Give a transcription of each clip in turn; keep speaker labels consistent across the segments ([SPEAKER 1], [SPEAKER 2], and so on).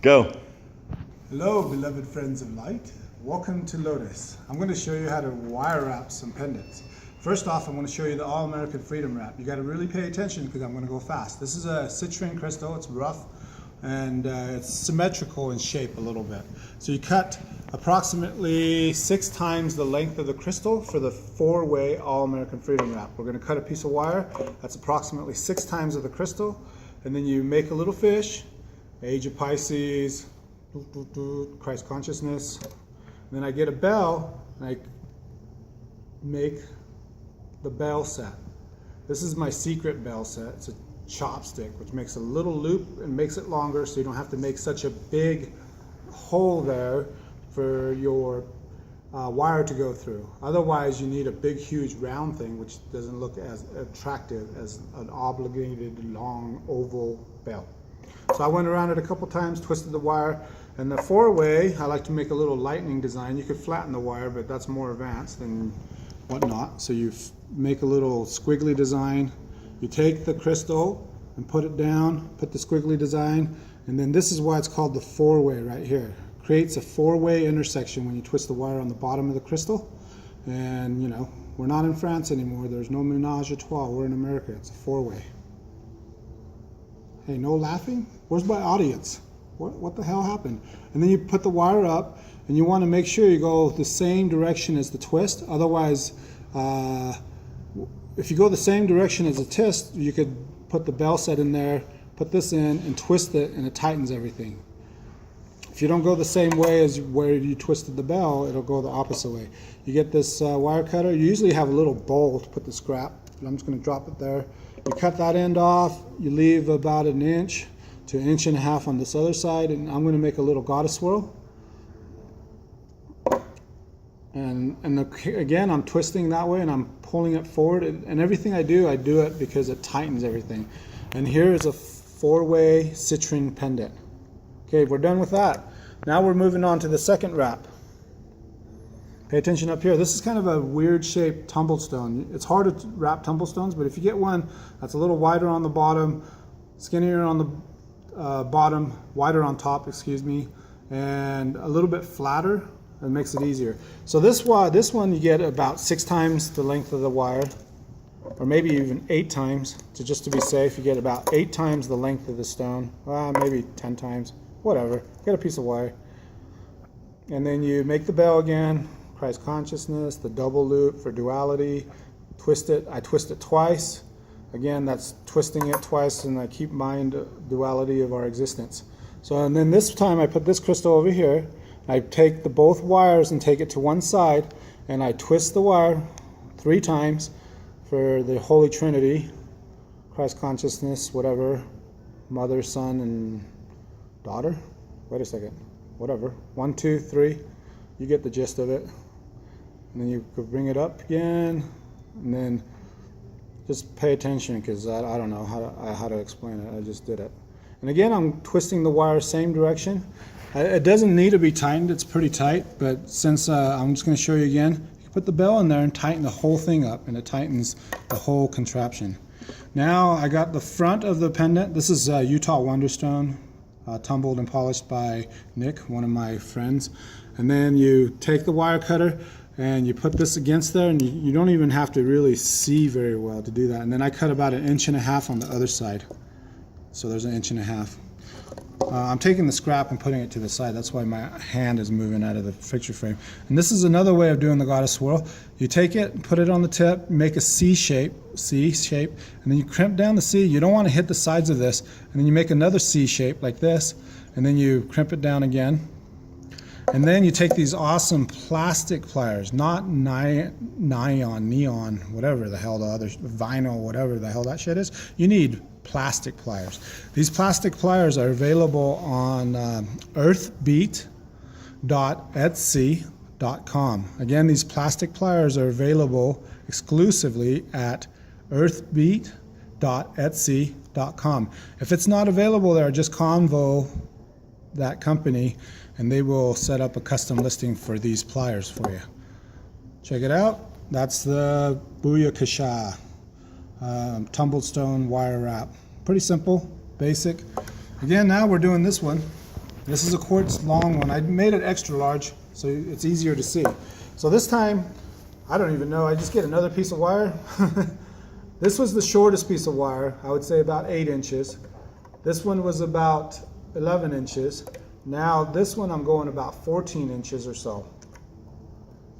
[SPEAKER 1] Go.
[SPEAKER 2] Hello, beloved friends of light. Welcome to Lotus. I'm going to show you how to wire wrap some pendants. First off, I'm going to show you the All-American Freedom Wrap. You got to really pay attention because I'm going to go fast. This is a citrine crystal. It's rough and it's symmetrical in shape a little bit. So you cut approximately 6 times the length of the crystal for the 4-way All-American Freedom Wrap. We're going to cut a piece of wire that's approximately 6 times of the crystal, and then you make a little fish, Age of Pisces, Christ consciousness. And then I get a bell and I make the bell set. This is my secret bell set. It's a chopstick, which makes a little loop and makes it longer so you don't have to make such a big hole there for your wire to go through. Otherwise you need a big huge round thing which doesn't look as attractive as an obligated long oval bell. So I went around it a couple times, twisted the wire, and the 4-way I like to make a little lightning design. You could flatten the wire, but that's more advanced than whatnot. So you make a little squiggly design. You take the crystal and put it down, put the squiggly design, and then this is why it's called the 4-way right here. Creates a 4-way intersection when you twist the wire on the bottom of the crystal. And you know, we're not in France anymore. There's no ménage à trois. We're in America. It's a 4-way. Hey, no laughing? Where's my audience? What the hell happened? And then you put the wire up, and you want to make sure you go the same direction as the twist. Otherwise, if you go the same direction as the twist, you could put the bell set in there, put this in, and twist it, and it tightens everything. If you don't go the same way as where you twisted the bell, it'll go the opposite way. You get this wire cutter. You usually have a little bowl to put the scrap. I'm just going to drop it there. You cut that end off. You leave about 1 inch to 1.5 inches on this other side, and I'm going to make a little goddess swirl. And again, I'm twisting that way and I'm pulling it forward, and everything I do it because it tightens everything. And here is a 4-way citrine pendant. Okay, we're done with that. Now we're moving on to the second wrap. Pay attention up here. This is kind of a weird shaped tumblestone. It's hard to wrap tumblestones, but if you get one that's a little wider on the bottom, skinnier on the bottom, wider on top, excuse me, and a little bit flatter, it makes it easier. So this one you get about 6 times the length of the wire, or maybe even 8 times. So just to be safe, you get about 8 times the length of the stone. Maybe 10 times, whatever. Get a piece of wire. And then you make the bell again, Christ consciousness, the double loop for duality, twist it. I twist it twice. Again, that's twisting it twice, and I keep in mind duality of our existence. So, and then this time I put this crystal over here. I take both wires and take it to one side, and I twist the wire 3 times for the Holy Trinity, Christ consciousness, whatever, mother, son, and daughter. Wait a second, whatever. 1, 2, 3. You get the gist of it. And then you could bring it up again, and then just pay attention because I don't know how to explain it. I just did it. And again, I'm twisting the wire same direction. It doesn't need to be tightened. It's pretty tight, but since I'm just going to show you again, you put the bell in there and tighten the whole thing up, and it tightens the whole contraption. Now I got the front of the pendant. This is Utah Wonderstone, tumbled and polished by Nick, one of my friends. And then you take the wire cutter and you put this against there, and you don't even have to really see very well to do that. And then I cut about 1.5 inches on the other side. So there's 1.5 inches. I'm taking the scrap and putting it to the side. That's why my hand is moving out of the picture frame. And this is another way of doing the goddess swirl. You take it, put it on the tip, make a C shape, and then you crimp down the C. You don't want to hit the sides of this. And then you make another C shape like this, and then you crimp it down again. And then you take these awesome plastic pliers, not neon, whatever the hell the other, vinyl, whatever the hell that shit is. You need plastic pliers. These plastic pliers are available on earthbeat.etsy.com. Again, these plastic pliers are available exclusively at earthbeat.etsy.com. If it's not available there, just convo that company and they will set up a custom listing for these pliers for you. Check it out. That's the Booyakasha tumbled stone wire wrap. Pretty simple, basic. Again, now we're doing this one. This is a quartz long one. I made it extra large so it's easier to see. So this time, I don't even know, I just get another piece of wire. This was the shortest piece of wire, I would say about 8 inches. This one was about 11 inches. Now this one I'm going about 14 inches or so.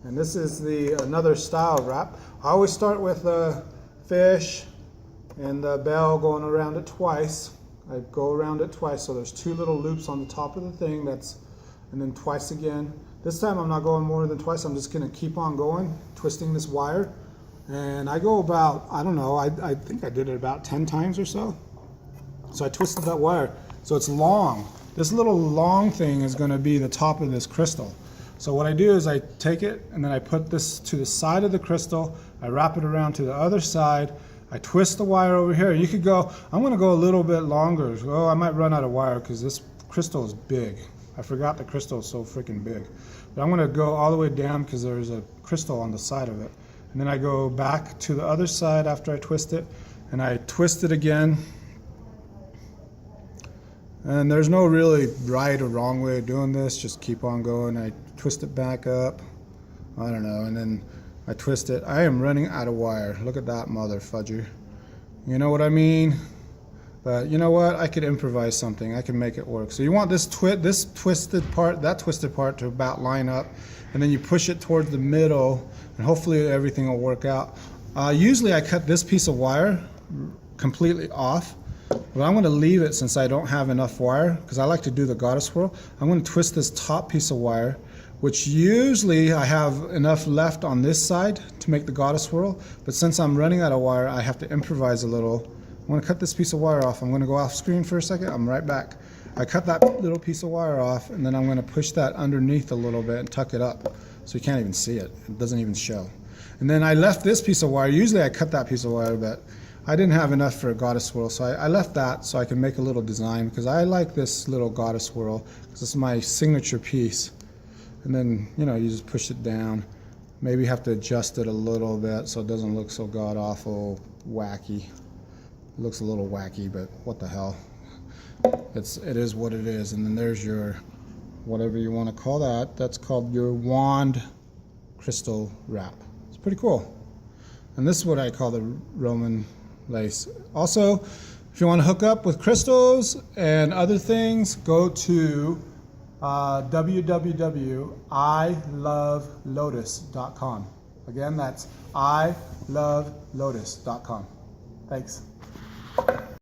[SPEAKER 2] And this is another style wrap. I always start with the fish and the bell going around it twice. I go around it twice, so there's 2 little loops on the top of the thing, and then twice again. This time I'm not going more than twice, I'm just gonna keep on going, twisting this wire. And I go about, I don't know, I think I did it about 10 times or so. So I twisted that wire, so it's long. This little long thing is gonna be the top of this crystal. So what I do is I take it and then I put this to the side of the crystal, I wrap it around to the other side, I twist the wire over here. You could go, I'm gonna go a little bit longer. Oh, I might run out of wire because this crystal is big. I forgot the crystal is so freaking big. But I'm gonna go all the way down because there's a crystal on the side of it. And then I go back to the other side after I twist it, and I twist it again. And there's no really right or wrong way of doing this, just keep on going. I twist it back up, I don't know, and then I twist it. I am running out of wire. Look at that mother fudger. You know what I mean? But you know what? I could improvise something. I can make it work. So you want this twisted part, that twisted part to about line up, and then you push it towards the middle, and hopefully everything will work out. Usually I cut this piece of wire completely off, but I'm going to leave it since I don't have enough wire, because I like to do the goddess swirl. I'm going to twist this top piece of wire, which usually I have enough left on this side to make the goddess swirl, but since I'm running out of wire, I have to improvise a little. I'm going to cut this piece of wire off. I'm going to go off screen for a second. I'm right back. I cut that little piece of wire off, and then I'm going to push that underneath a little bit and tuck it up so you can't even see it. It doesn't even show. And then I left this piece of wire. Usually I cut that piece of wire, but I didn't have enough for a goddess swirl, so I left that so I can make a little design, because I like this little goddess swirl because it's my signature piece. And then, you know, you just push it down. Maybe have to adjust it a little bit so it doesn't look so god-awful wacky. It looks a little wacky, but what the hell. It is what it is. And then there's your, whatever you want to call that, that's called your wand crystal wrap. It's pretty cool. And this is what I call the Roman lace. Also, if you want to hook up with crystals and other things, go to www.ilovelotus.com. Again, that's ilovelotus.com. Thanks.